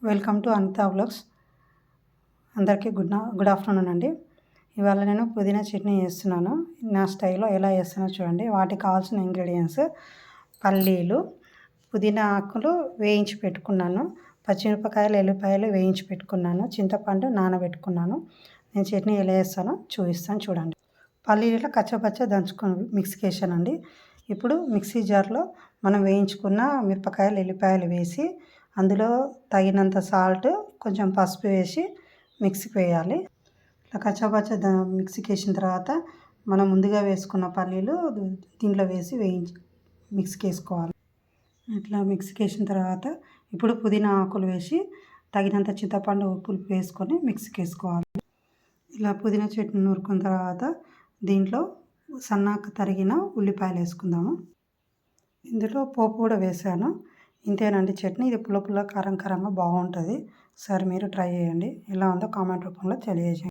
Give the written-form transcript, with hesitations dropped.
Welcome to Anita vlogs. అందరికీ good afternoon అండి. ఇవాళ నేను పుదీనా చట్నీ చేస్తున్నాను. నా స్టైల్లో ఎలా చేస్తానో చూడండి. వాటికి కావాల్సిన ఇంగ్రీడియంట్స్: పల్లీలు, పుదీనా ఆకులు వేయించి పెట్టుకున్నాను, పచ్చిమిరపకాయలు, ఎల్లిపాయలు వేయించి పెట్టుకున్నాను, చింతపండు నానబెట్టుకున్నాను. నేను చట్నీ ఎలా చేస్తానో చూపిస్తాను చూడండి. పల్లీలు కచ్చపచ్చ దంచుకొని మిక్సీకి వేసానండి. ఇప్పుడు మిక్సీ జార్లో మనం వేయించుకున్న మిరపకాయలు, ఎల్లిపాయలు వేసి అందులో తగినంత సాల్ట్, కొంచెం పసుపు వేసి మిక్సీకి వేయాలి. ఇట్లా కచ్చాపచ్చ మిక్సీకి వేసిన తర్వాత మనం ముందుగా వేసుకున్న పల్లీలు దీంట్లో వేసి మిక్సీకి వేసుకోవాలి. ఇట్లా మిక్సీకి వేసిన తర్వాత ఇప్పుడు పుదీనా ఆకులు వేసి తగినంత చింతపండు పులుపు వేసుకొని మిక్సీకి వేసుకోవాలి. ఇలా పుదీనా చట్నీ నూరుకున్న తర్వాత దీంట్లో సన్నగా తరిగిన ఉల్లిపాయలు వేసుకుందాము. ఇందులో పోపు కూడా వేసాను. ఇంతేనండి చట్నీ. ఇది పుల్ల పుల్ల కారం కారంగా బాగుంటుంది. సరే మీరు ట్రై చేయండి. ఎలా ఉందో కామెంట్ రూపంలో తెలియజేయండి.